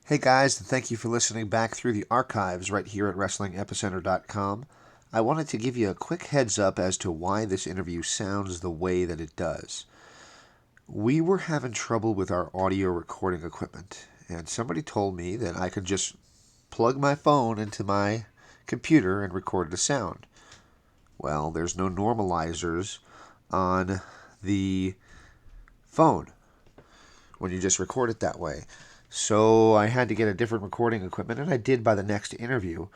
Hey guys, and thank you for listening back through the archives right here at WrestlingEpicenter.com. I wanted to give you a quick heads up as to why this interview sounds the way that it does. We were having trouble with our audio recording equipment, and somebody told me that I could just plug my phone into my computer and record the sound. Well, there's no normalizers on the phone when you just record it that way. So I had to get a different recording equipment, and I did by the next interview,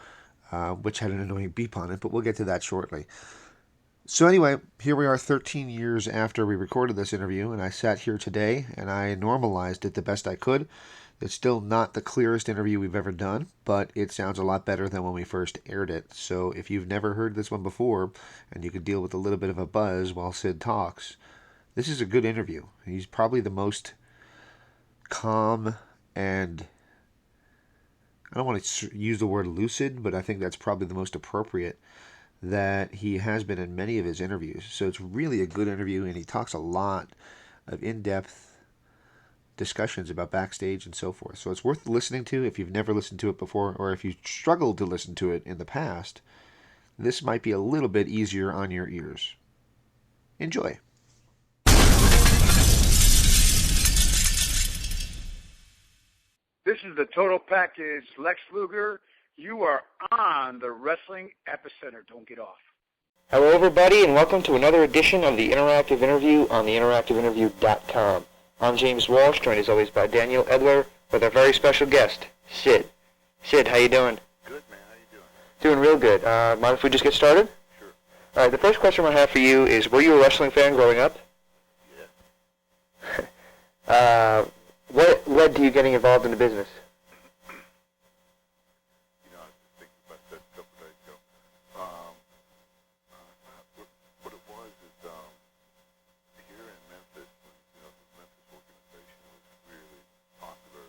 which had an annoying beep on it, but we'll get to that shortly. So anyway, here we are 13 years after we recorded this interview, and I sat here today and I normalized it the best I could. It's still not the clearest interview we've ever done, but it sounds a lot better than when we first aired it. So if you've never heard this one before, and you could deal with a little bit of a buzz while Sid talks, this is a good interview. He's probably the most calm and I don't want to use the word lucid, but I think that's probably the most appropriate that he has been in many of his interviews. So it's really a good interview, and he talks a lot of in-depth discussions about backstage and so forth. So it's worth listening to if you've never listened to it before, or if you struggled to listen to it in the past. This might be a little bit easier on your ears. Enjoy. This is the total package. Lex Luger, you are on the Wrestling Epicenter. Don't get off. Hello, everybody, and welcome to another edition of the Interactive Interview on the interactiveinterview.com. I'm James Walsh, joined as always by Daniel Edler with our very special guest, Sid. Sid, how you doing? Good, man. How you doing? Doing real good. Mind if we just get started? Sure. All right, the first question I have for you is, were you a wrestling fan growing up? Yeah. What led to you getting involved in the business? You know, I was just thinking about that a couple days ago. What it was is here in Memphis, when, the Memphis organization was really popular,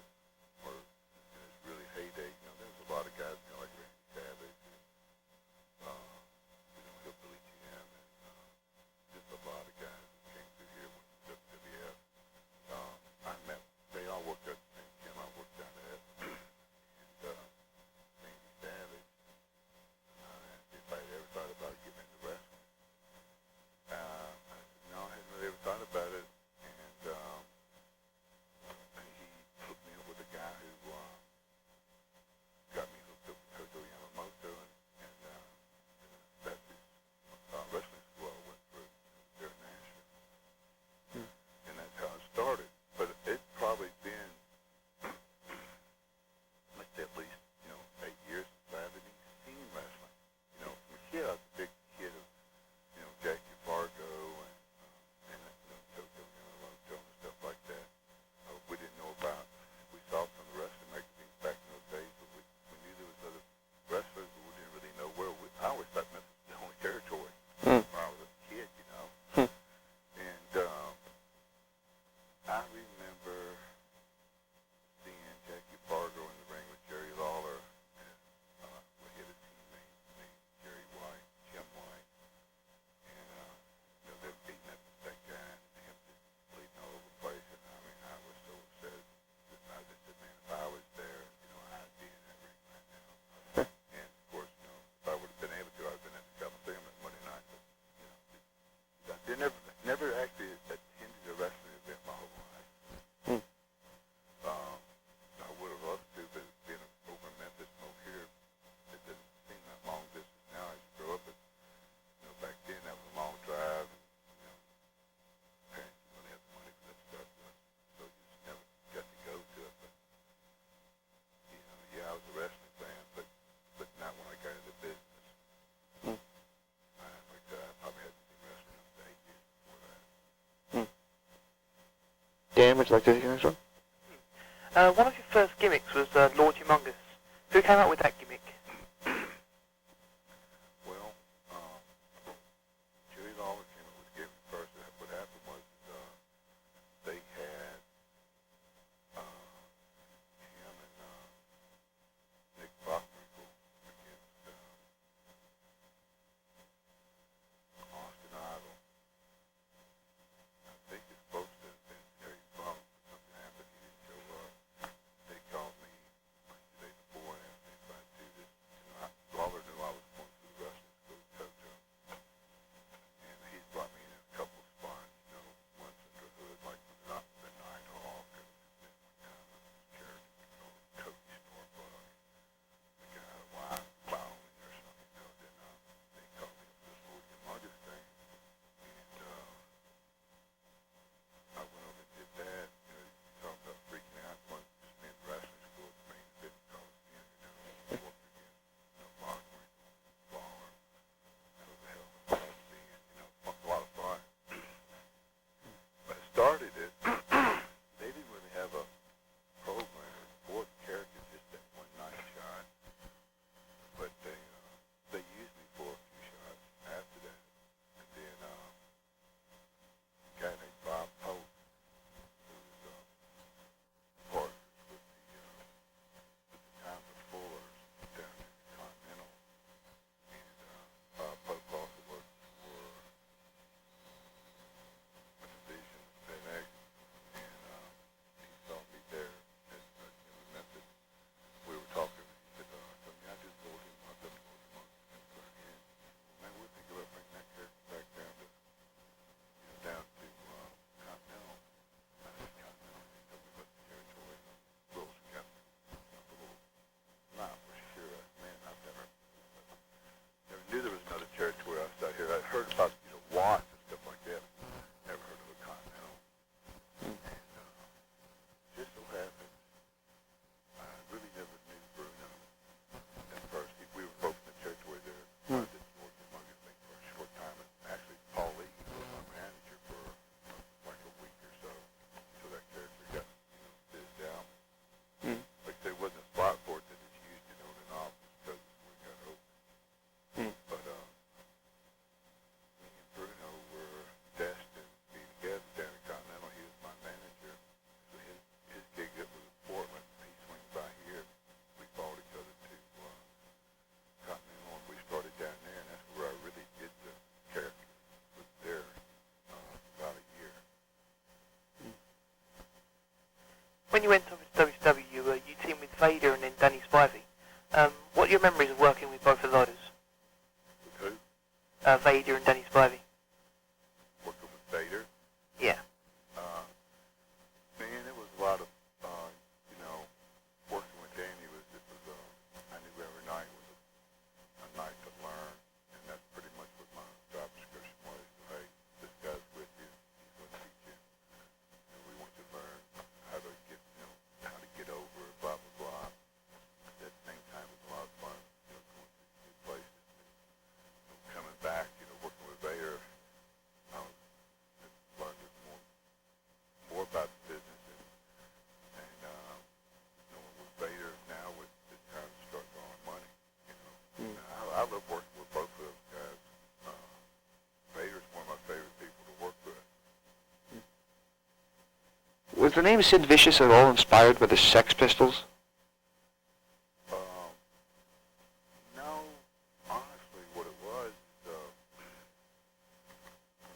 or in its really heyday. There was a lot of guys, like Randy Savage and Hillbilly Jim, and just a lot of guys that came through here with WWF. I met. They all worked at the same gym I worked down at. And Randy Savage asked if I ever thought about getting into wrestling. I said, no, I hadn't really ever thought about it. And he put me up with a guy who got me hooked up with Toto Yamamoto, and that's his wrestling school I went through there in Nashville. And that's how it started. But it's probably been, let's say, at least, 8 years since I've even seen wrestling. From a kid, I was a big kid of, Jackie Fargo and Toto Yamamoto and stuff like that. We didn't know about, we saw some of the wrestling magazines back in those days, but we knew there was other wrestlers, but we didn't really know where. I always thought Memphis was the only territory when I was a kid. And I remember seeing Jackie Fargo in the ring with Jerry Lawler, and we had a teammate named Jerry White, Jim White, and they were beating up that guy, and him just bleeding all over the place. And I was so upset. I just said, man, if I was there, I'd be in that ring right now. And of course, if I would have been able to, I'd have been at the Coliseum at Monday night. But I never actually attended a wrestling event my whole life. I would have loved to, but being over in Memphis and over here, it doesn't seem that long distance now as you grow up. But back then that was a long drive, and parents didn't really have the money for that stuff, so you just never got to go to it. But I was a wrestling fan, but not when I got into business. Like I probably hadn't seen wrestling up to 8 years before that. Dan, would you like to take the next one? One of your first gimmicks was Lord Humongous. Who came up with that gimmick? Well, Jerry Lawler came up with the gimmick first. What happened was they had him and Nick Bockwinkel against Austin Idol. I think it's supposed to have been Terry Funk, but something happened. He didn't show up. They called me Was the name Sid Vicious at all inspired by the Sex Pistols? No, honestly, what it was, when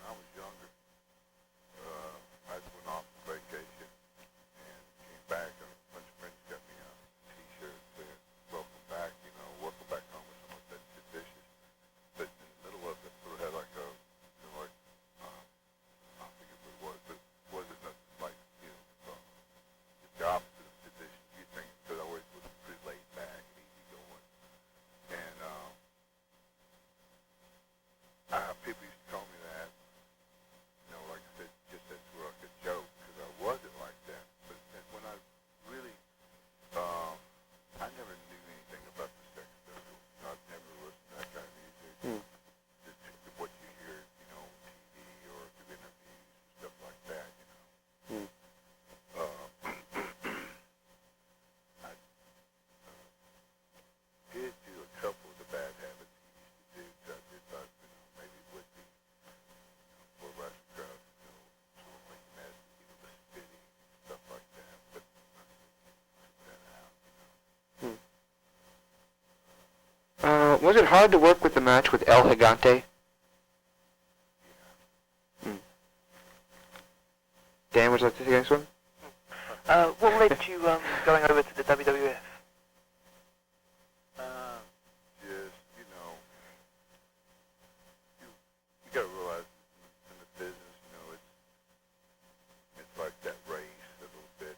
I was younger, I just went off on vacation and came back, and a bunch of friends got me a T-shirt that said, "Welcome back," welcome back home or something like that, Sid Vicious. But in the middle of it, sort of had like a, I forget what it was, but it wasn't nothing like, the opposite of Sid Vicious, you think, because I always was pretty laid back and easy going. And people used to call me that, like I said, just as for like a joke, because I wasn't like that. But when I really, I never knew anything about the Sex Pistols. I've never listened to that kind of music. Just what you hear, on TV or through interviews and stuff like that, I did do a couple of the bad habits he used to do. I did thought, maybe it would be for a wrestling crowd, sort of like that, the spitting, stuff like that. But I took that out. Was it hard to work with the match with El Gigante? Dan, would you like to take the next one? What led to you going over to the WWF? Just, you got to realize in the business, it's like that race a little bit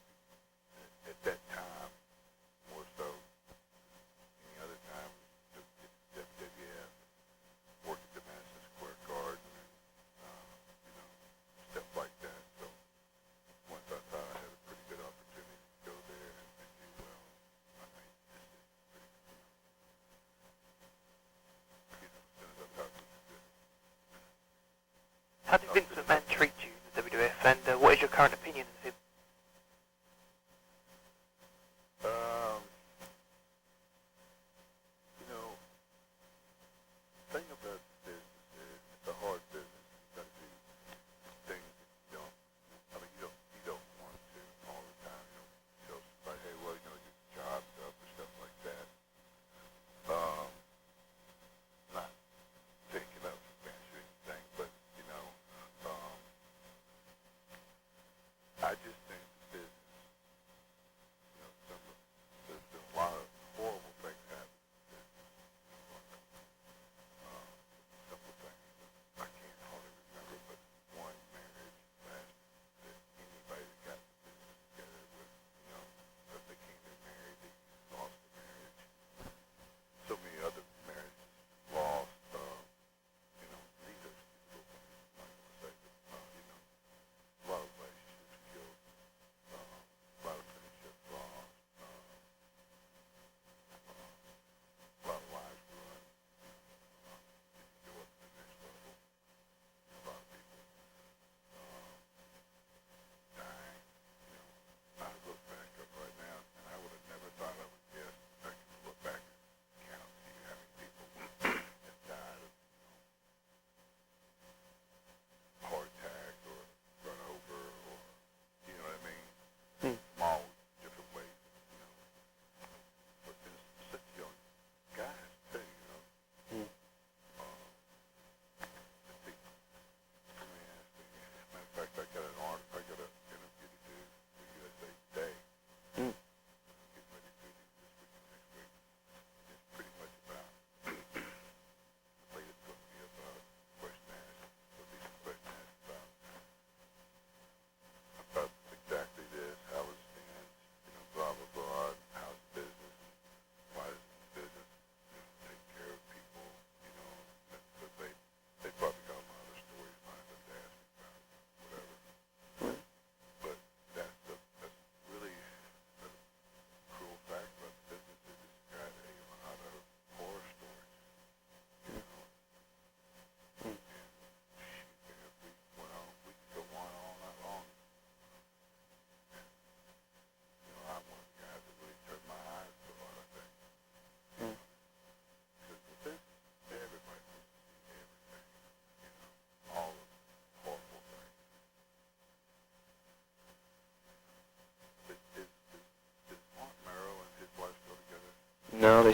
at that time, more so any other time. WWF, work at the Madison Square Garden, and, stuff like that. So once I thought I had a pretty good opportunity to go there and do well,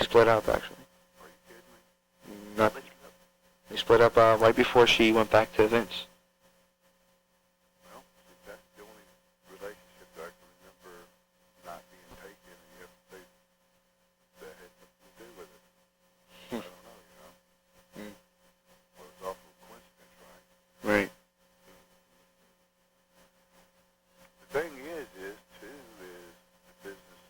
split up, actually. Are you kidding me? Not, they split up right before she went back to Vince. Well, see, that's the only relationship that I can remember not being taken, and yet that had something to do with it. I don't know, you know. Hmm. Well, it's awful coincidence, right? Right. The thing is too, is the business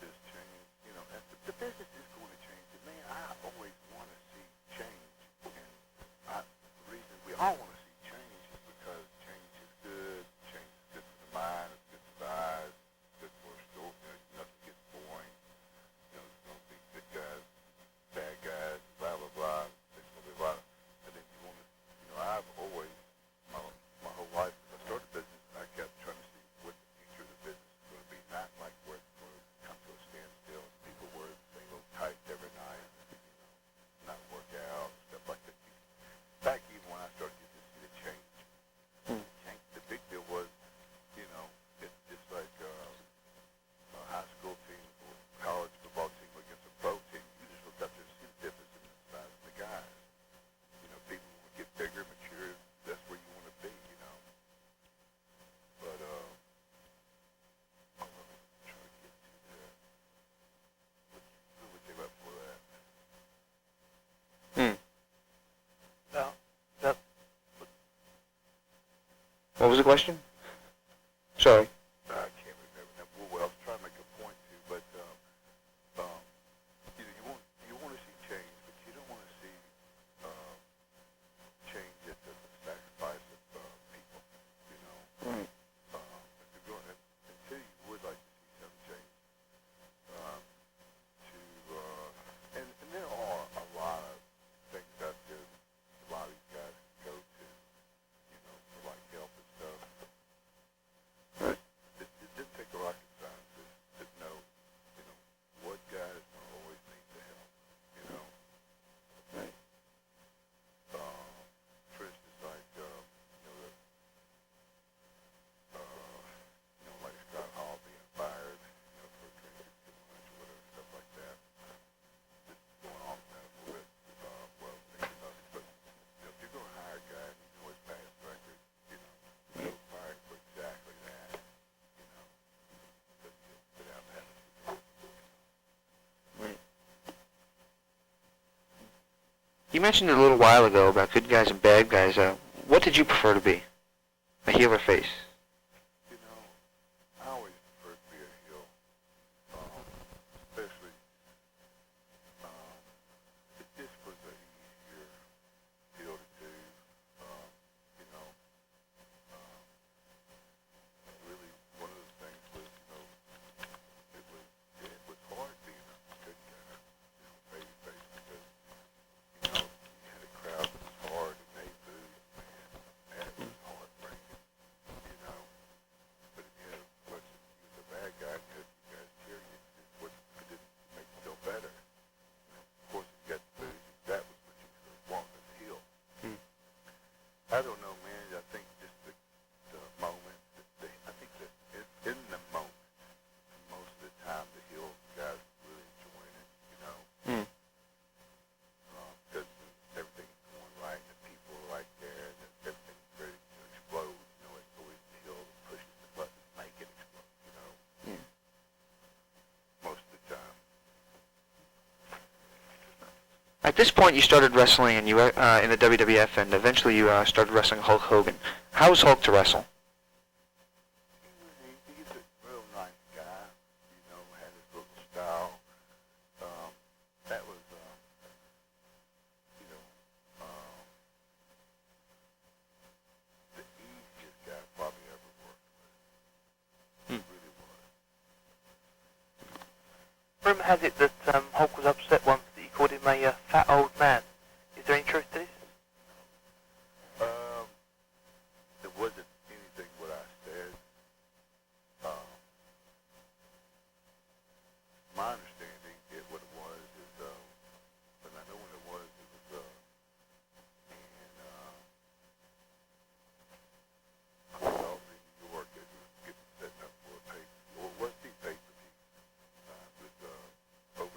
is changing. You know, and the business is going to change. And man, I always want to see change. And the reason we all want to see change is because change is good. Change is good for the mind. It's good for the eyes. It's good for a story. You know, nothing gets boring. You know, there's going to be good guys, bad guys, blah blah blah. There's going to be a lot. And then you want to, you know, I've always my whole life, I started business, I kept trying to see what the future of the business is going to be, not like where it's going to come to a standstill. People were staying a little tight every night, you know, not work out, stuff like that. Back even when I started to see the change. The big deal was, you know, it's like a high school team or college football team against a pro team. You just look up there and see the difference in the size of the guys. You know, people will get bigger, mature. That's where you want to be, you know. But I'm trying to get to that. What would you think about for that? Well, What was the question? Sorry. I can't remember that. Well, I was trying to make a point too, but you know, you want to see change, but you don't want to see change at the sacrifice of people. You know, Right. if you're going until you would like to see some change, and there are a lot of things out there a lot of these guys can go to, you know, for like help and stuff. Right. It didn't take a rocket scientist to know, you know, what guys don't always need the help, you know. Right. For instance, like, like Scott Hall being fired, you know, for drinking too much or whatever, stuff like that. Just going off kind of a little bit, thinking about it. But, you know, if you're going to hire a guy and you know his past record, you know, don't fire him for exactly that, you know, without having to. Right. You mentioned a little while ago about good guys and bad guys. What did you prefer to be? A heel or face? You know, I always prefer to be a heel, especially it just was an easier deal to do. You know, really one of the things was, you know, it was hard being a good guy, you know, baby face, because you know you had a crowd that was hard and they booed, man, that was heartbreaking, you know. But if you had a person, you was a bad guy, because you guys cheer you, it didn't make you feel better. You know, of course, you got the booze, that was what you really want as a heel. I don't know, man. I think just the moment, I think that in the moment, most of the time, the heel guys really enjoying it, you know, because everything's going right, and the people are right there, and everything's ready to explode. You know, it's always the heel that pushes the button to make it explode, you know, most of the time. At this point, you started wrestling and you were in the WWF, and eventually you started wrestling Hulk Hogan. How was Hulk to wrestle? He's a real nice guy, you know, had his little style. That was, you know, the easiest guy I probably ever worked with. Really was. rumor has it that Hulk was upset once that you called him a fat old man. Is there any truth to this? It wasn't anything what I said. My understanding, what it was is, but I know when it was, and I was out in New York as we were getting set up for a pay, or was the pay-per-view with Hogan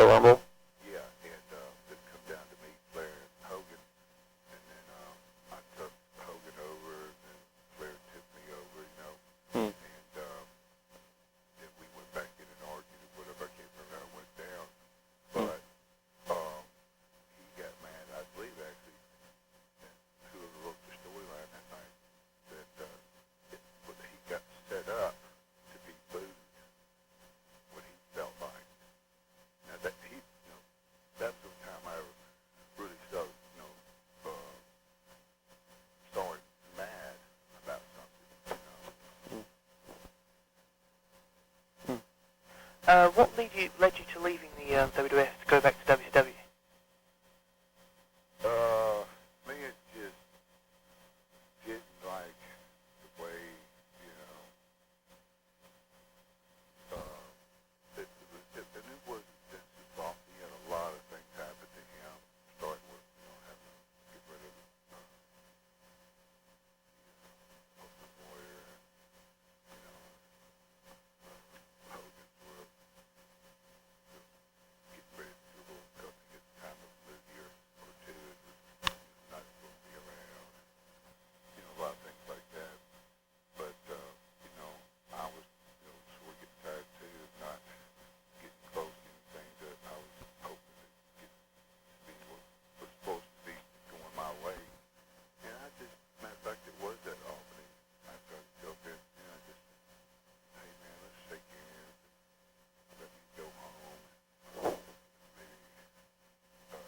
Royal Rumble. Yeah, and it come down to me, Flair, and Hogan, and then I took Hogan over, and then Flair took me over, you know, Hmm. and then we went back in and argued or whatever. I can't remember how it went down, but he got mad. I believe actually that whoever wrote the storyline that night that he got set up to be booed when he felt like. Now that he, you know, that's the time I ever really saw, you know, saw him mad about something, you know. What led you to leaving the WWF to go back to WCW? Me, it just didn't like the way, you know, and it wasn't just his fault. He had a lot of things happen to him, starting with, you know, having to get rid of the lawyer, and, you know, Hogan sort of getting ready to do a little because he gets time of the year or two, it was not supposed to be around, you know, a lot of things like that. But, you know, I was, you know, sort of getting tired too of not getting close to anything that I was hoping to get to be what was supposed to be going my way. And I just, matter of fact, it was at Albany. I started to go up there, and I just, hey man, let's shake hands and let me go home. Maybe, you know,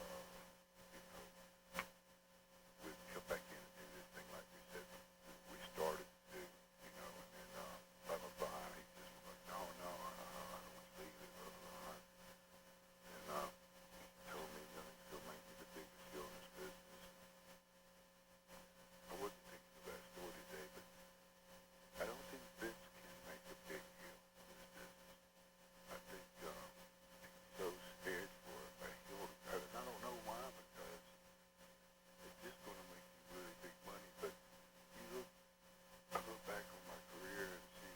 we'd come back in and do this thing like we said we started to do, you know, and then I was behind, he just was like, no, I don't want to leave it, blah, blah, blah. And he told me that he's going to make me the biggest deal in this business. I wasn't thinking of that story today, but I don't think Vince can make a big deal in this business. I think he's so scared for a heel to cut it. And I don't know why, because it's just going to make you really big money. But I look back on my career and see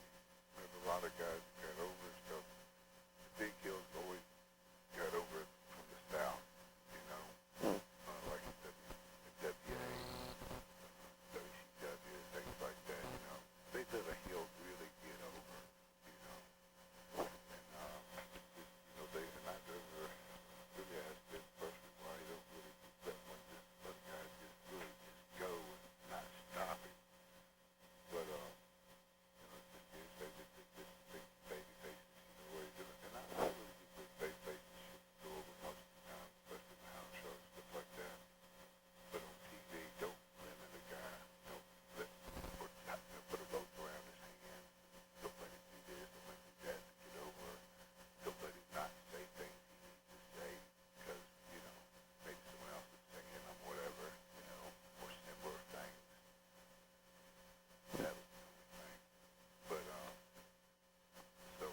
there's a lot of guys that got over and stuff. The big heels always got over from the South, you know, like WWA, WCW, things like that, you know. They let a heel really get over, you know. And, you know, and I never really asked this person why he don't really let one just let a guy just really just go and not stop him. But, you know, it's just this big baby faces, you know, what he's doing. And I really think those baby faces should go over most of the time, especially in the house shows, stuff like that. But on TV, don't limit a guy. Don't let, or put a rope around his hand. Don't let him do this. Don't let him do that to get over. Don't let him not say things he needs to say because, you know, maybe someone else is singing them, whatever, you know, or similar things. That was the only thing. But, so,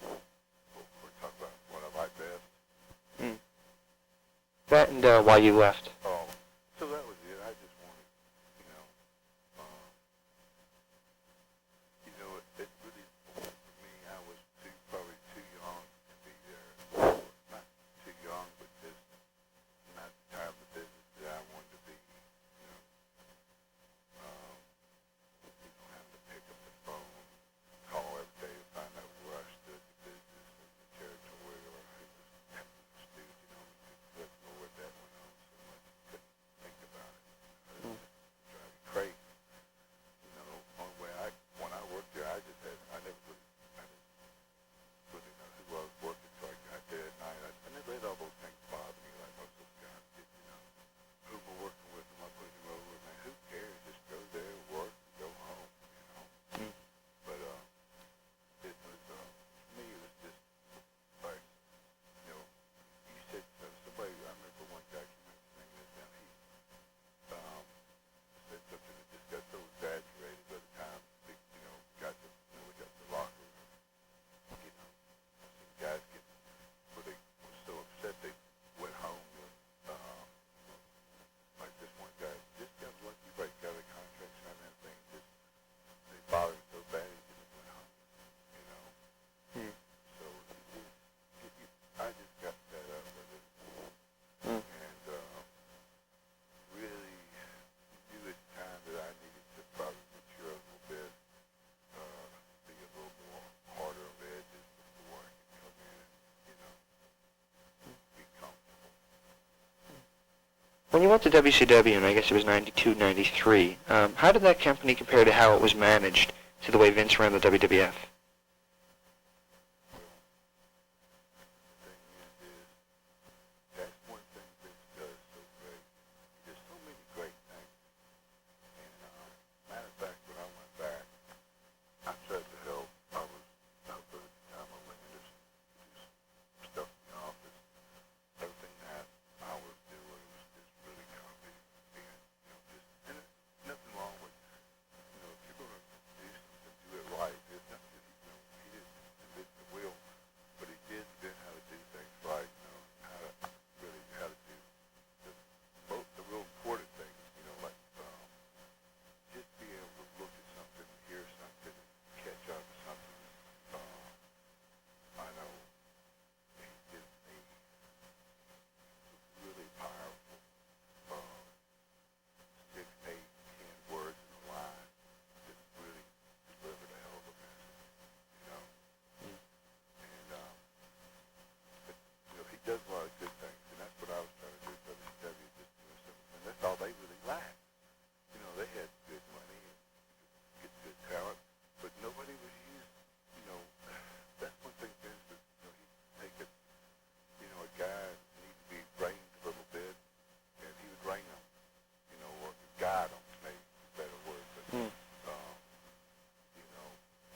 we're talking about what I like best. That and why you left. Oh, so that was it. I just wanted, you know, it really, for me, I was probably too young to be there. Not too young, but just not the time of the business that I wanted to be, you know. Having to pick up the phone, call every day to find out where I stood in the business and the territory or who was having a dispute, you know, let know what that went on so much. When you went to WCW, and I guess it was 92, 93, how did that company compare to how it was managed to the way Vince ran the WWF? That's one thing Vince does so great. There's so many great things. And matter of fact, when I went back, I tried to help. I was helping at the time. I went into do stuff in the office. Everything that I was doing was just really copy. And just nothing wrong with if you're gonna do something, do it right. There's nothing he didn't invent the wheel, but he did invent how to do things right. How to do the real important things. Like just be able to look at something, hear something, catch on to something. I know he gives me really powerful 6, 8, 10 words in a line that really delivered a hell of a message. And but, he does a lot of good things, and that's what I was trying to do at WCW, just doing something. And that's all they really lacked. They had good money and get good talent, but nobody was used. That's one thing Vince would. He'd take a guy that needed to be trained a little bit, and he would train him, or guide him, maybe a better word. But and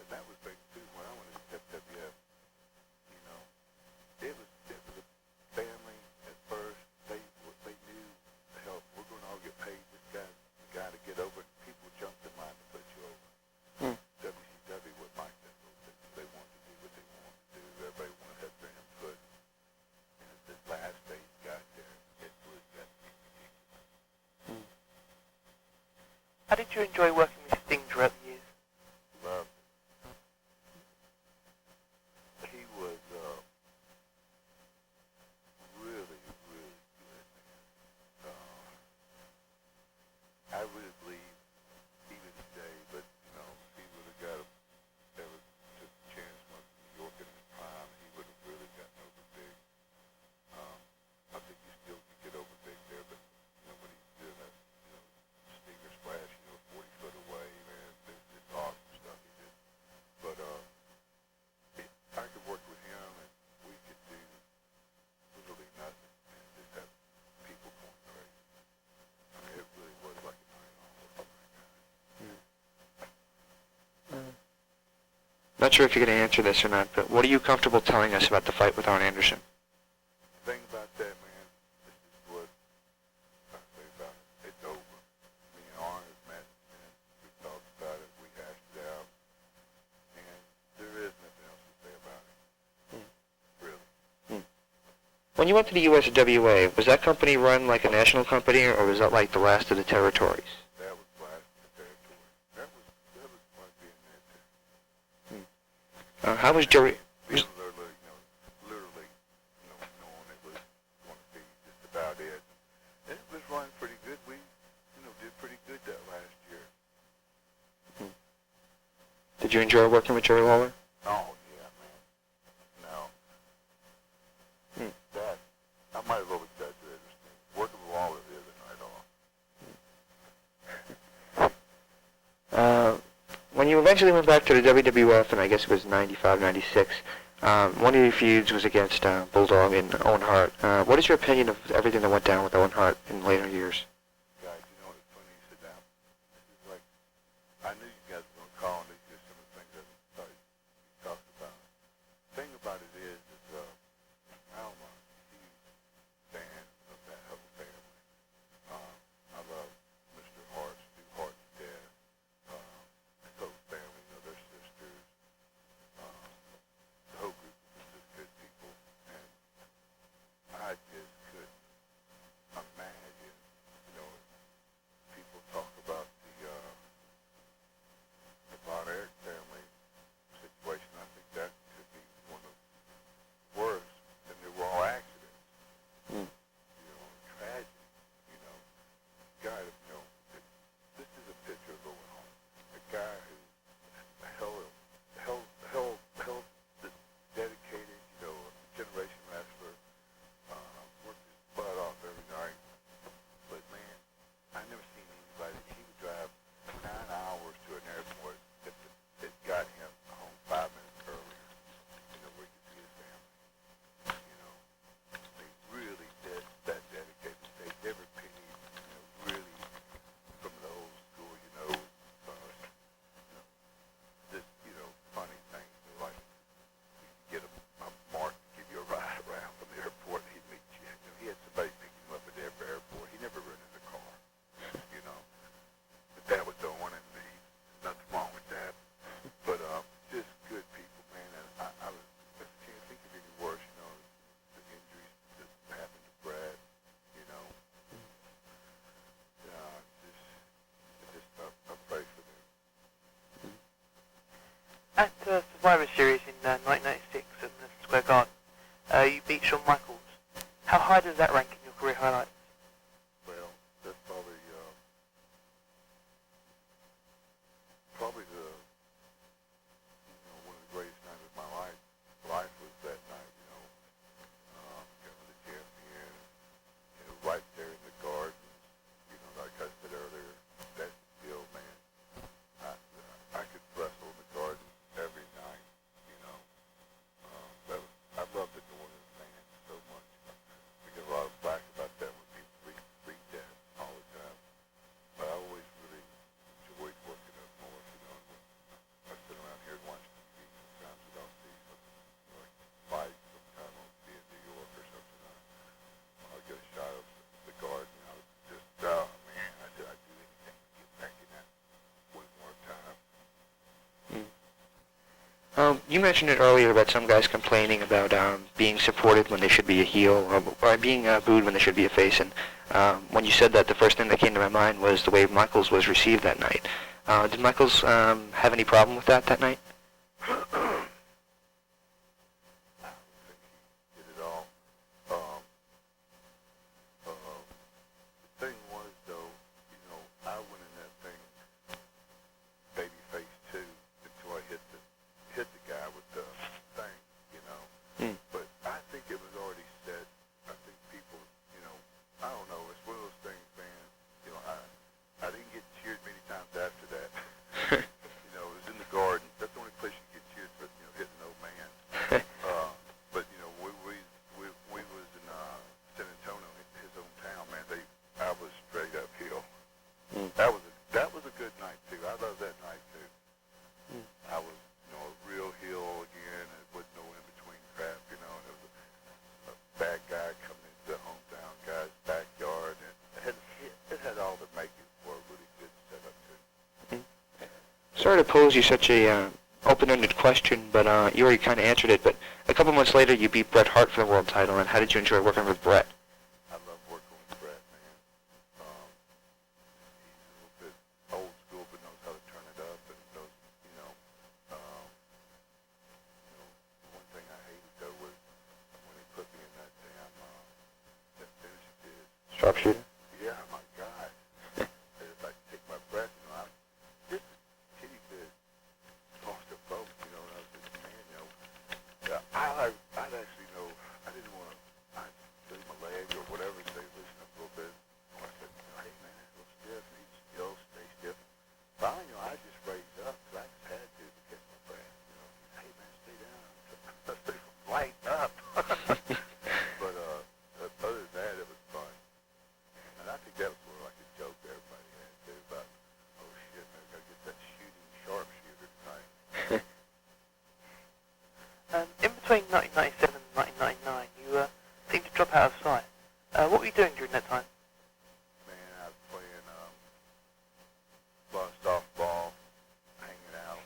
that was big too. When I went to WWF, it was a family at first. They knew, hell, we're going to all get paid. This guy, the guy to get over. People jumped in line to put you over. WCW would like that little bit. They wanted to do what they wanted to do. Everybody wanted to have their input. And at the last day got there, it was that ridiculous. How did you enjoy working with Sting throughout the years? Loved it. He was really, really good, man. I really believe, even today, but he would have got ever took a chance once in New York in his prime, he would have really gotten over big. I think he still could get over big there, but when he's doing that, stinger splash, 40 foot away, man, it's awesome stuff he did. But I could work with him, and we could do literally nothing, and just have people going crazy. I mean, it really was like a night off. Not sure if you're going to answer this or not, but what are you comfortable telling us about the fight with Arn Anderson? The thing about that, man, this is what I say about it. It's over. Me and Arn have met, and we talked about it, we hashed it out, and there is nothing else to say about it. Really. When you went to the USWA, was that company run like a national company, or was that like the last of the territories? That was last in the territory. That was fun being there too. How was Jerry? Being literally, knowing it was going to be just about it. And it was running pretty good. We, did pretty good that last year. Did you enjoy working with Jerry Lawler? Oh, yeah, man. No. That, I might have over-exaggerated this thing. Working with Lawler is a night off. When you eventually went back to the WWF, and I guess it was 95, 96, one of your feuds was against Bulldog and Owen Hart. What is your opinion of everything that went down with Owen Hart in later years? Guys, it's funny you sit down. This is like, I knew you guys were going to call, and these are some of the things that you talked about. The thing about it is I'm a huge fan of that whole family. I love Mr. Hart, Stu Hart's dad. His whole family, their sisters. The whole group was just good people, and I just couldn't imagine At Survivor Series in 1996 at the Square Garden, you beat Shawn Michaels. How high does that rank in your career highlights? Well, that's probably the one of the greatest nights of my life. Life was that night, becoming the champion, right there in the garden. Like I said earlier, that's the deal, man. I could wrestle in the garden every night, I love the Northern fans so much. I get a lot of flack about that when people read that all the time. But I always really enjoyed working up north, I sit around here and watch TV sometimes and I'll see something like fight sometime I'll be in New York or something. I'll get a shot of the garden. I'll just, man, I'd do anything to get back in that one more time. You mentioned it earlier about some guys complaining about being supported when they should be a heel, or being booed when they should be a face. And when you said that, the first thing that came to my mind was the way Michaels was received that night. Did Michaels have any problem with that night? I think he did it all. The thing was, though, I went in that thing babyface too until I hit the guy with the thing, But I think it was already set. I think people, I don't know. It's one of those things, man. I didn't get cheered many times after that. It was in the garden. That's the only place you get cheered for, hitting an old man. But we was in San Antonio, his hometown, man. I was straight uphill. That was a good night too. I love that night too. I was, a real heel again. It wasn't no in between crap, and it was a bad guy coming into the hometown guy's backyard, and it had all the makings for a really good setup too. Sorry to pose you such a open-ended question, but you already kind of answered it. But a couple months later, you beat Bret Hart for the world title, and how did you enjoy working with Bret? I love working with Bret, man. He's a little bit old school, but knows how to turn it up, and knows, one thing I hated though was when he put me in that damn that finish he did. Sharpshooter? Yeah, my God. If I take my breath, this kitty bit lost a boat, and I was just, man, I'd actually I didn't want to, I'd save my leg or whatever, say, listen up a little bit. I said, hey, man, it's a little stiff, need to stay stiff. Finally, I just raised up, because I just had to catch my breath, hey, man, stay down. Stay light up. But other than that, it was fun. And I think that was sort of like a joke everybody had, too, about, oh, shit, man, got to get that shooting sharpshooter tonight. In between 1997 and 1999, you seemed to drop out of sight. What were you doing during that time? Man, I was playing a lot of softball, hanging out.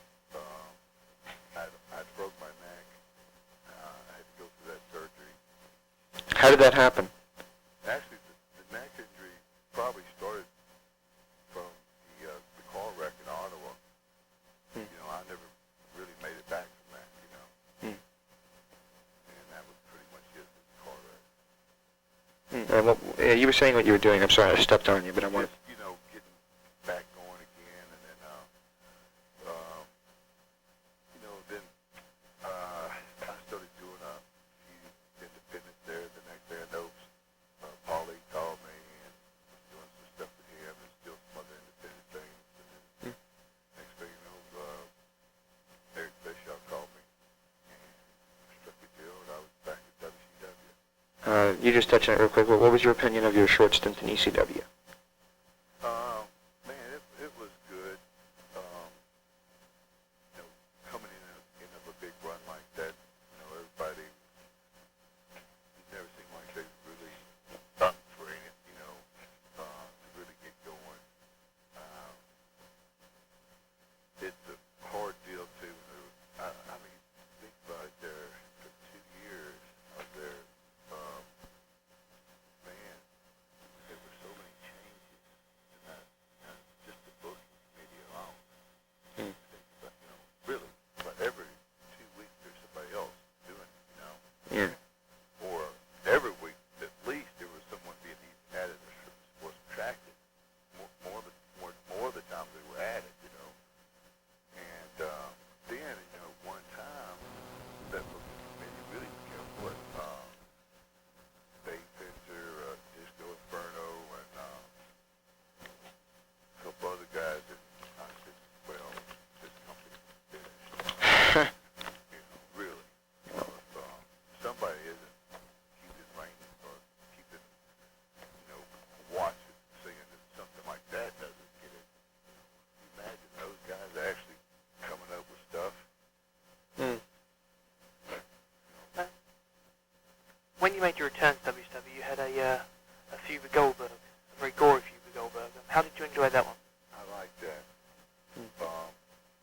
I broke my neck. I had to go through that surgery. How did that happen? Actually, the neck injury probably started from the car wreck in Ottawa. I never really made it back from that, And that was pretty much it, the car wreck. You were saying what you were doing. I'm sorry, I stepped on you, but I want Just, getting back going again, and then, then I started doing a few independents there. The next day I know Paulie called me and was doing some stuff with him and still some other independent things. And then next thing you know, Eric Bischoff called me and struck a deal, and I was back at WCW. you just touched on it real quick. What was your opinion of your short stint in ECW? Man, it was good. Coming in of a big run like that, everybody never seemed like they really up for it, to really get going. It's a hard deal too. I mean, think about it. There for 2 years, I was there. Man, there were so many when you made your return to WCW, you had a feud with Goldberg, a very gory feud with Goldberg. How did you enjoy that one? I like that.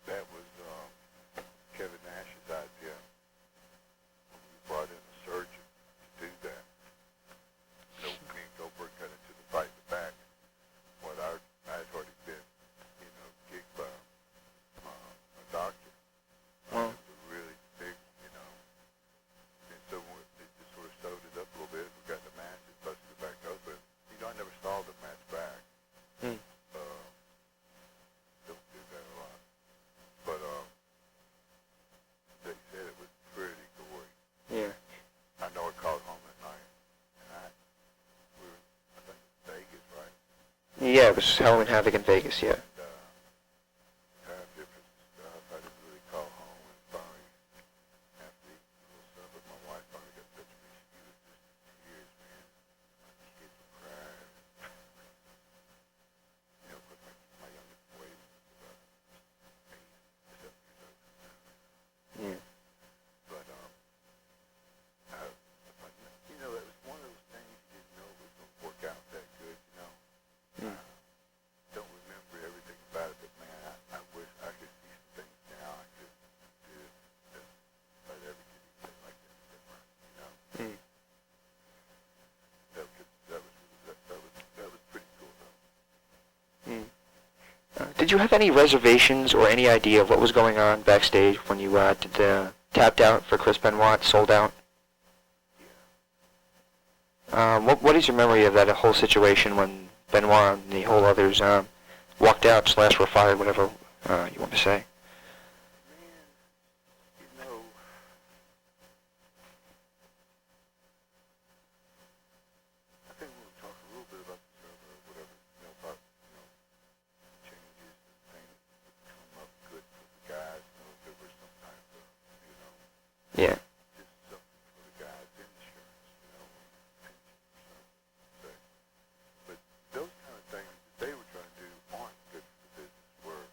That was Kevin Nash's idea. We brought in a surgeon to do that. So me and Goldberg got into the fight in the back. What I had already been, gigged by a doctor. Wow. It was a really big, and so it just sort of sewed it up a little bit. We got the match, it busted it back open. I never saw the match back. Hmm. Don't do that a lot. But they said it was pretty gory. Yeah. I know I called home that night, and we were, I think, in Vegas, right? Yeah, it was Halloween Havoc in Vegas, yeah. Time difference and stuff. I didn't really call home, and finally, after eating a little supper, my wife finally got in touch with me. She was just in tears, man. My kids were crying. But my youngest boy was about 8, 7 years old. Yeah. But, it was one of those things you didn't know it was going to work out that good, Hmm. Don't remember everything about it, but man, I wish I could see some things now I could do if I'd ever get anything like that different, Hmm. That was pretty cool, though. Hmm. Did you have any reservations or any idea of what was going on backstage when you did the tapped out for Chris Benoit, sold out? What is your memory of that whole situation when Benoit and the whole others walked out / were fired, whatever you want to say? Man, I think we were talking a little bit about the server or whatever, about, changes and things that come up good for the guys, if there was some type of, Yeah. just something for the guys' insurance, pension or something. But those kind of things that they were trying to do aren't good for the business. Where,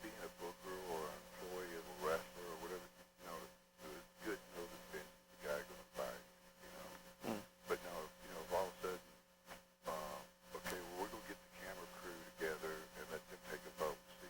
being a booker or an employee of a wrestler or whatever, it's good to know that Vince is the guy going to fight. Mm. But now, if all of a sudden, okay, well, we're going to get the camera crew together and let them take a vote, see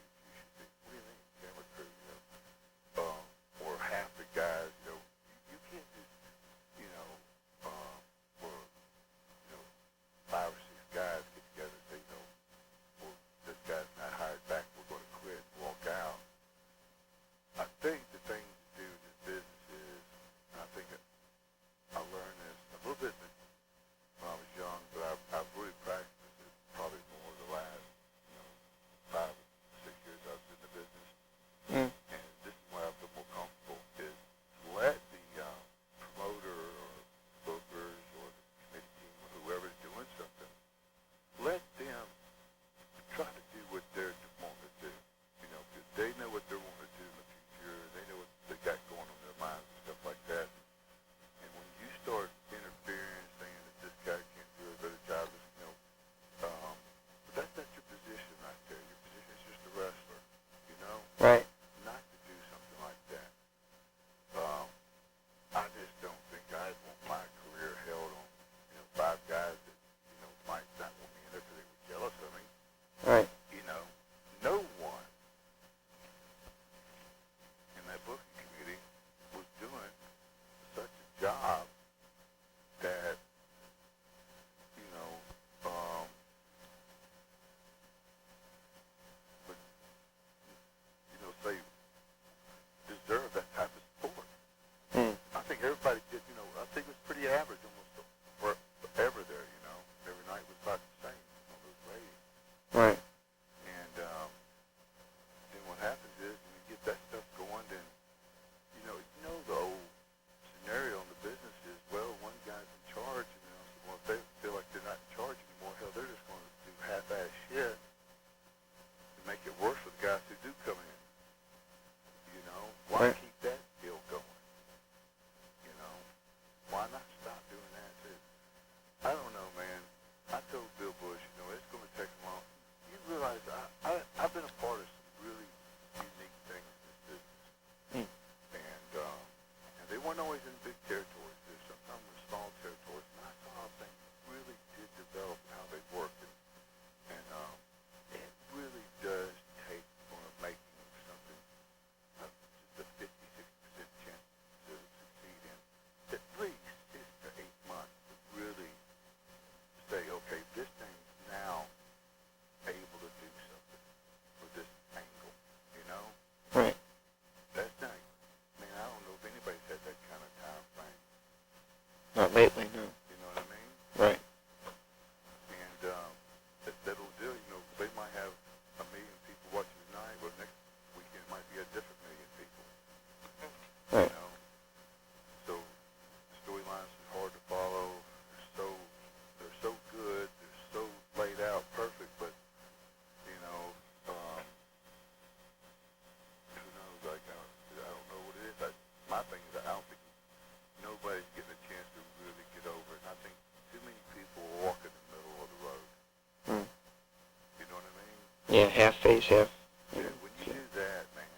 Yeah, half face, half. And when you do that, man,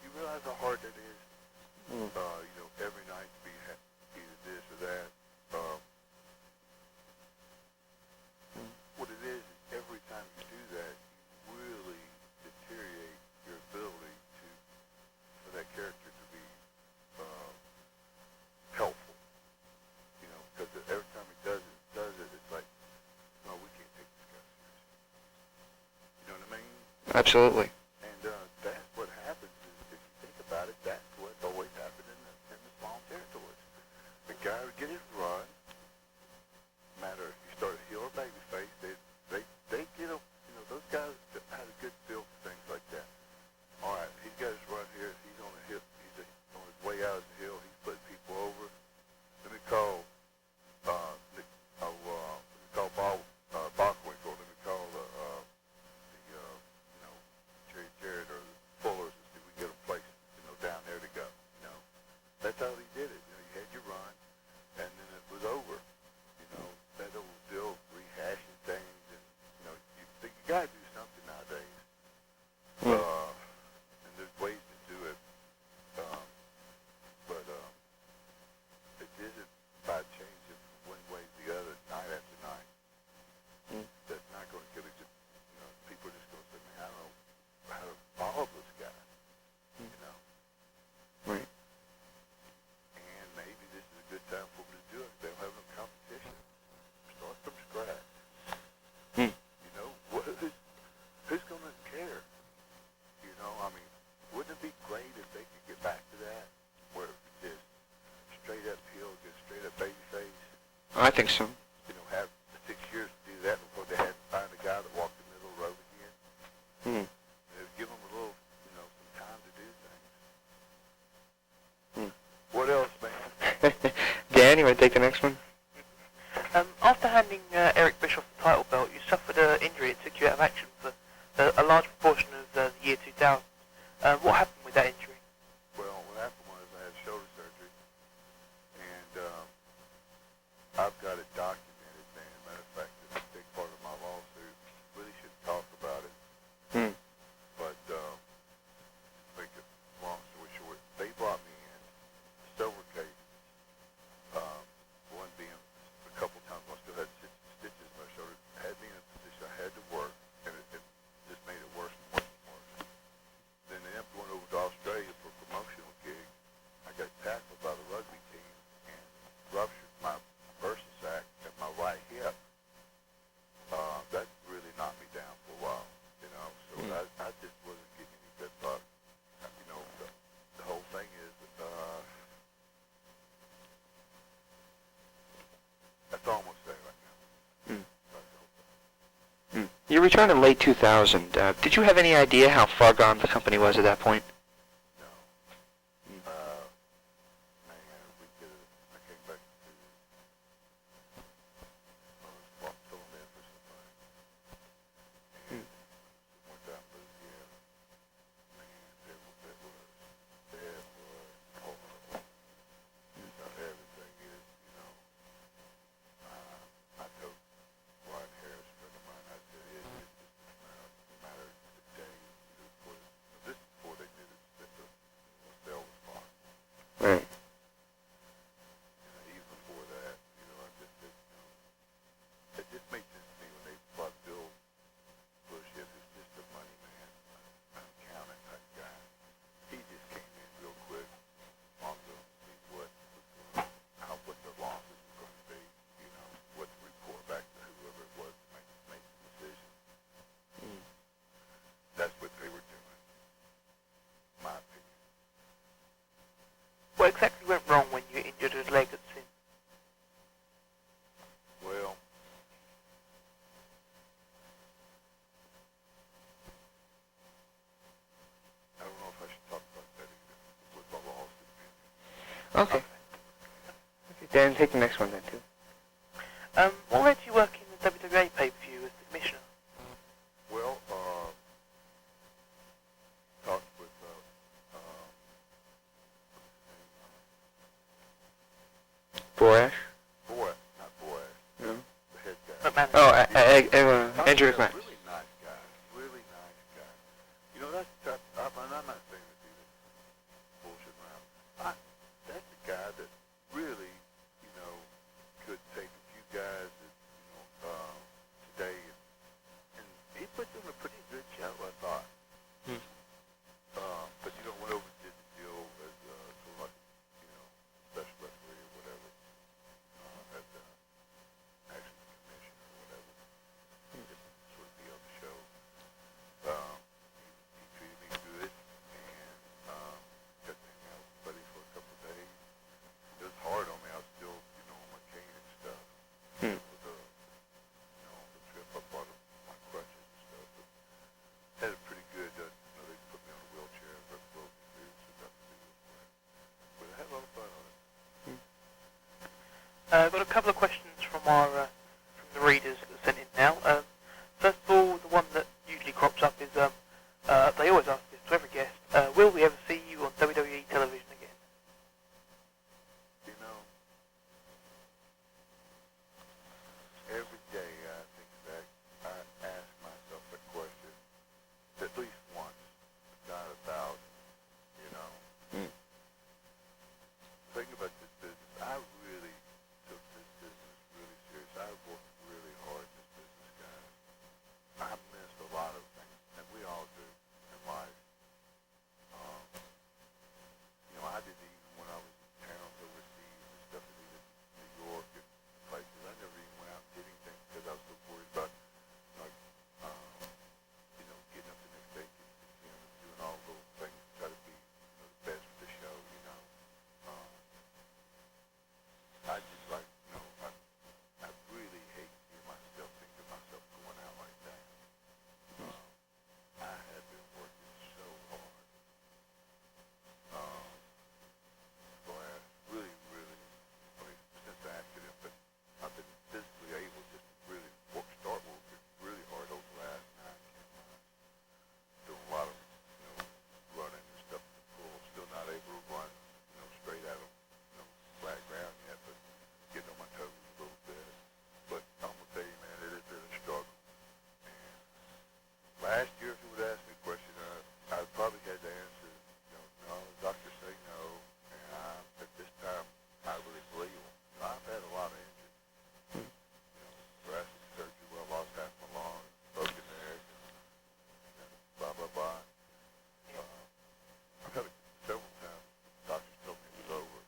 you realize how hard that is. Mm. Every night to be either this or that. What it is every time you do that, you really deteriorate your ability for that character to be helpful. Because every time he does it, it's like, no, we can't take this guy seriously. You know what I mean? Absolutely. And that's what happens is, if you think about it, that's what's always happened in the small territories. The guy would get his run, no matter if you start a heel or baby face, they get a, those guys that had a good feel for things like that. All right, he's got his run here, he's on the hip, on his way out of the hill, he's putting people over. Let me call, Bachwinkle, let me call Jerry Jarrett or the Fullers and see if we can get a place, down there to go, That's how he did it. You had your run, and then it was over. That old deal, rehashing things, and, you gotta do something nowadays. Mm. And there's ways to do it. But it isn't by changing one way or the other night after night. Mm. That's not going to get it. People are just going to say, man, I don't know how to follow this guy. Right. And maybe this is a good time for them to do it. They'll have no competition. Start from scratch. Hmm. Who's going to care? Wouldn't it be great if they could get back to that, where it was just straight up heel, just straight up baby face? I think so. Have 6 years to do that before they had to find a guy that walked the middle of the road again. Hmm. It would give them a little, some time to do things. Hmm. What else, man? Dan, you want to take the next one? After handing Eric Bischoff the title belt, you suffered an injury that took you out of action for a large proportion of the year 2000. What happened with that injury? Well, what happened was I had shoulder surgery, and I've got it documented, man. Matter of fact, it's a big part of my lawsuit. Really shouldn't talk about it, Hmm. but make it long story short, they brought me in several cases. One being a couple times I still had stitches in my shoulder. Had me in a position I had to work, and it just made it worse and worse and worse. Then they ended up going over to Australia for a promotional gig. I got tackled by the rugby team and ruptured my bursa sac at my right hip. That really knocked me down for a while, So I just wasn't getting any good luck. The whole thing is, that's all I'm going to say right now. Hmm. That's the whole thing. Hmm. You returned in late 2000. Did you have any idea how far gone the company was at that point? No. Man, I came back to, filling in for somebody. And went down to Louisiana. Man, it was horrible. Just how everything is, I told Ryan Harris, a friend of mine, I said, it's just a matter of the day. This is before they knew that the cell was locked. Right. Even before that, I just said, it just made sense to me when they brought Bill Bush in, who's just a money man, an accountant type guy. He just came in real quick, wanted to see what the losses were going to be, what to report back to whoever it was to make the decision. Hmm. That's what they were doing, in my opinion. What exactly went wrong when you injured his leg at Sin? Well, I don't know if I should talk about that either, with my lawsuit. Okay. Dan, take the next one then, too. What led to you working in the WWA pay-per-view as the commissioner? Well, talked with, Borash? Boaz, not Boaz, No. the head guy. McMahon. Oh, Andrew Tom's McMahon. a really nice guy, I've got a couple of questions from from the readers that sent in now. First of all, the one that usually crops up is they always ask this to every guest. Will we ever see you on WWE television again? You know, every day I think that I ask myself the question at least once, if not 1,000. You know, think about this business. I really took this business really serious. I worked really hard in this business, guys. I missed a lot of things, and we all do in life. You know, I didn't even, when I was in towns overseas and stuff, and even New York and places, I never even went out and did anything because I was so worried about, like, you know, getting up the next day, you know, doing all those things to try to be, you know, the best for the show, you know. I just like, you know, I really hate seeing myself, thinking of myself going out like that. I have been working so hard. The last I mean, since the accident, but I've been physically able just to really start working really hard over the last 9, 10 months. Doing a lot of, you know, running and stuff in the pool. Still not able to run, you know, straight out of, you know, flat ground yet, but getting on my toes a little bit. But I'm going to tell you, man, it has been a struggle. And last year, if you would ask me a question, I probably had to answer, you know, no, the doctors say no. And at this time, I really believe them. You know, I've had a lot of injuries. You know, thoracic surgery where I lost half my lung, broken neck, and blah, blah, blah. I've had it several times. Doctors told me it was over.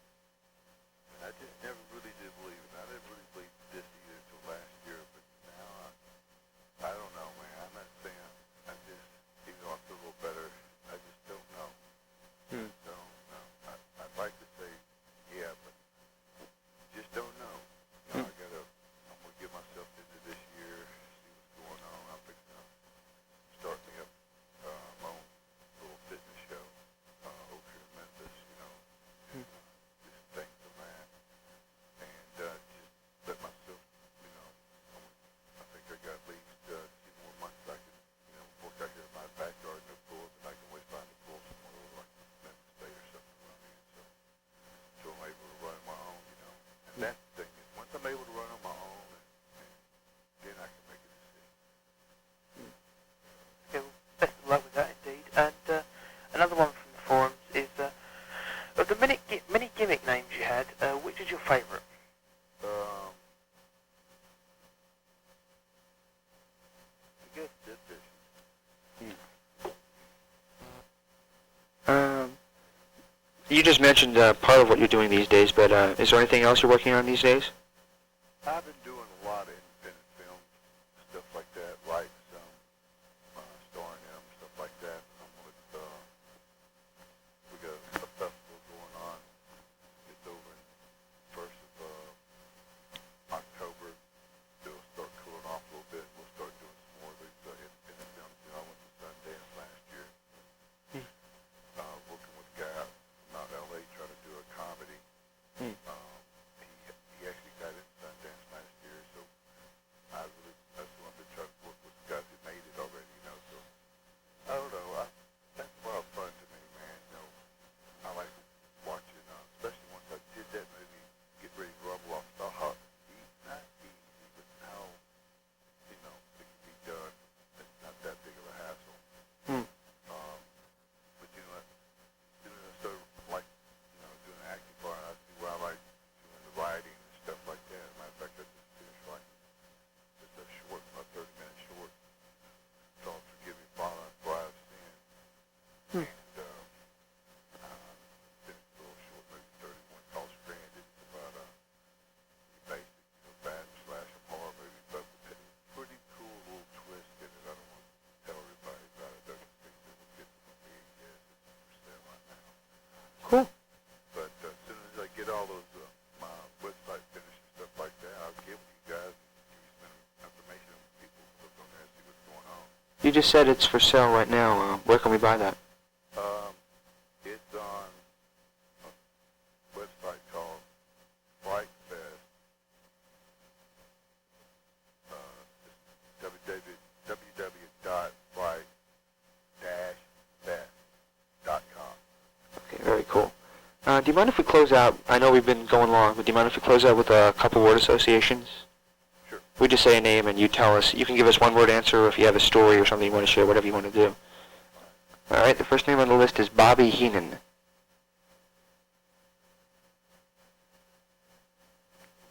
And I just never really did believe it. I didn't really believe this either until last year. But now, I don't know, man. I'm not saying I just, even though I feel a little better, I just don't know. Don't know. I'd like to say, yeah, but just don't know. You know, I'm going to give myself into this year, see what's going on. I'm fixing to start me up my own little fitness show over here in Memphis, you know. Just thanks to that. And just let myself, you know, I think I got at least 2 more months I can, you know, work out here in my backyard, no pools, and I can always find a pool somewhere over like Memphis State or something around here. So I'm able to run on my own, you know. And that's the thing is, once I'm able to run on my own, and then I can make a decision. Okay, well, best of luck with that indeed. And another one from the forums is, of the many gimmick names you had, which is your favourite? I guess this is. You just mentioned part of what you're doing these days, but is there anything else you're working on these days? I've been doing a lot of independent films, stuff like that, writing some, starring them, stuff like that. I'm with, we got a festival going on. It's over in 1st of October. It'll start cooling off a little bit. We'll start doing some more of these independent films. You know, I went to Sundance last year, working with a guy out LA trying to do a comedy. He actually got in Sundance last year, so that's what I've been trying to work with the guys who made it already, you know. So I don't know. That's a lot of fun to me, man. You know, I like watching, especially once I did that movie, Get Ready to Rumble. I saw how not easy, but how, you know, it can be done. It's not that big of a hassle. But you know what? Sort of like, you know, doing an acting part, I see where I like doing the writing and stuff like that. As a matter of fact, I just finished writing just a short, about 30-minute short, called Forgive Me, Father, for I Have Sinned. And finished a little short movie, 31, called Stranded. It's about a basic, you know, bad/a horror movie, but with a pretty cool little twist in it. I don't want to tell everybody about it. I don't think that will get to me yet. It's for sale right now. Cool. But as soon as I get all those, my website finished and stuff like that, I'll get with you guys and give you some information on people look on there and see what's going on. You just said it's for sale right now. Where can we buy that? It's on a website called FrightFest, do you mind if we close out? I know we've been going long, but do you mind if we close out with a couple word associations? Sure. We just say a name and you tell us. You can give us one word answer, or if you have a story or something you want to share, whatever you want to do. All right. The first name on the list is Bobby Heenan.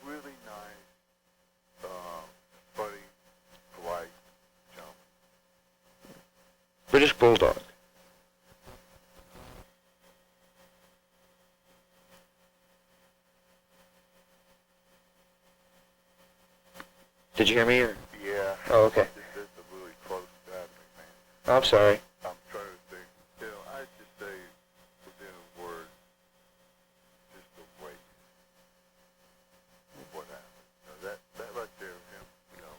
Really nice, funny, polite, gentleman. British Bulldog. Did you hear me? Or? Yeah. Oh, okay. This is a really close guy to me, man. Oh, I'm sorry. I'm trying to think. You know, I'd just say within a word, just the weight of what happened. You know, that right there, him, you know,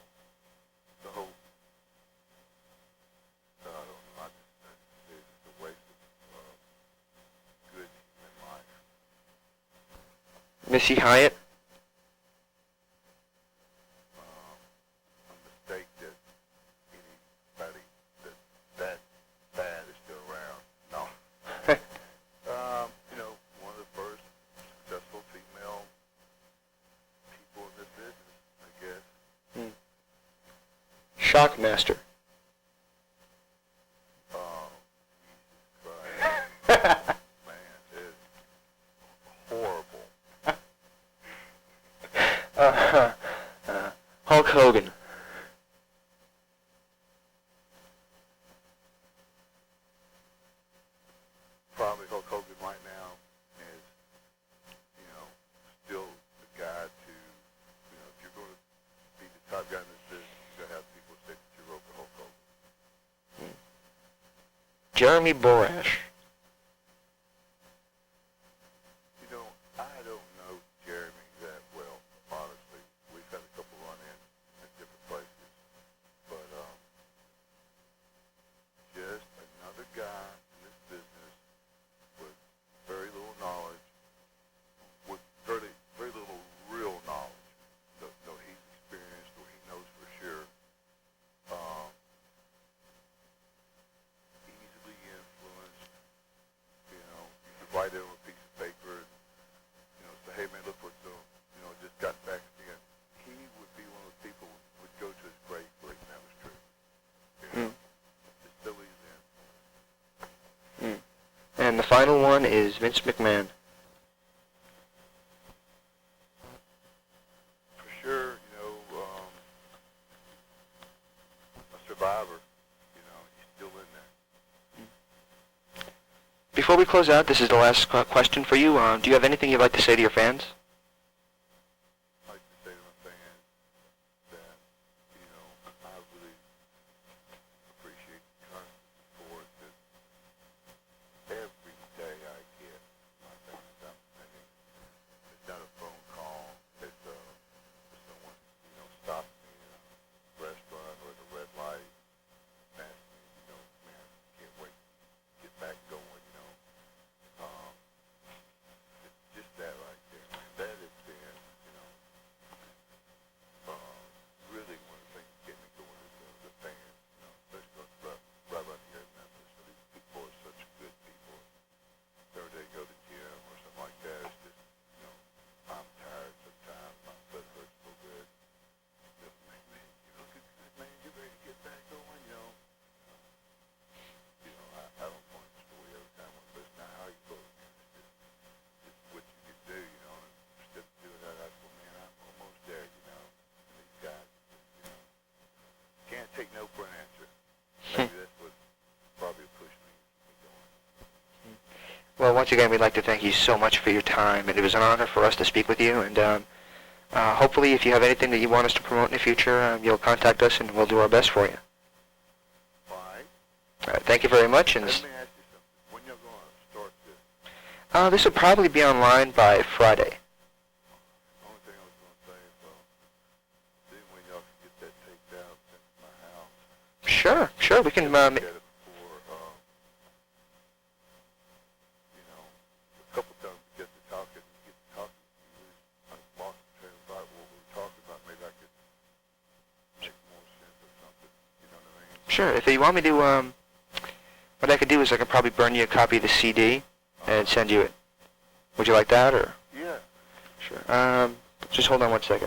the whole, I don't know, I just, it's the waste of good human life. Missy Hyatt. A mistake that anybody that bad is still around. No. You know, one of the first successful female people in this business, I guess. Shockmaster. Oh, Jesus Christ. Man, it's horrible. Hulk Hogan. Probably Hulk Hogan right now is, you know, still the guy to, you know, if you're going to be the top guy in this business, you're going to have people say that you're over Hulk Hogan. Jeremy Borash. You know, I don't know Jeremy that well, honestly. We've had a couple run-ins at different places, but just another guy in this business with very little knowledge, with very little real knowledge. Though he's experienced, or he knows for sure. Easily influenced. You know, you could write it on a piece of paper and, you know, say, hey man, look what's doing. You know, just got back again. He would be one of the people who would go to his grave believing that was true. You know, just so easy influence. And the final one is Vince McMahon. For sure, you know, a survivor. You know, he's still in there. Before we close out, this is the last question for you. Do you have anything you'd like to say to your fans? I'd like to say to my fans that, you know, I really appreciate the constant support that every day I get from my fans. I mean, it's not a phone call. It's someone, you know, stops me in a restaurant or at a red light, asks me, you know, man, can't wait to get back going, you know. It's just that right there. That has been, you know, really one of the things that get me going is the fans, you know, especially right around here in Memphis. So these people are such good people. Every day go to the gym or something like that, it's just, you know, I'm tired sometimes, my foot hurts so good. Man, you looking good, man, get ready to get back going, you know. I don't point the story every time I listen to how you go, man. It's just what you can do, you know. And instead of doing that, I go, man, I'm almost there, you know. And these guys, you know, can't take no for an answer. Maybe that's what probably pushed me to keep me going. Well, once again, we'd like to thank you so much for your time, and it was an honor for us to speak with you. And hopefully, if you have anything that you want us to promote in the future, you'll contact us, and we'll do our best for you. Fine. All right, thank you very much. And Let me ask you something. When you're going to start this? this will probably be online by Friday. Only thing I was going to say is, then when y'all can get that taped out sent to my house. Sure, we can. Look at it before, you know, a couple times we get to talking, you lose, I lost the train of thought what we were talking about. Maybe I could make more sense or something, you know what I mean? Sure. If you want me to, what I could do is I could probably burn you a copy of the CD and send you it. Would you like that, or? Yeah. Sure. Just hold on one second.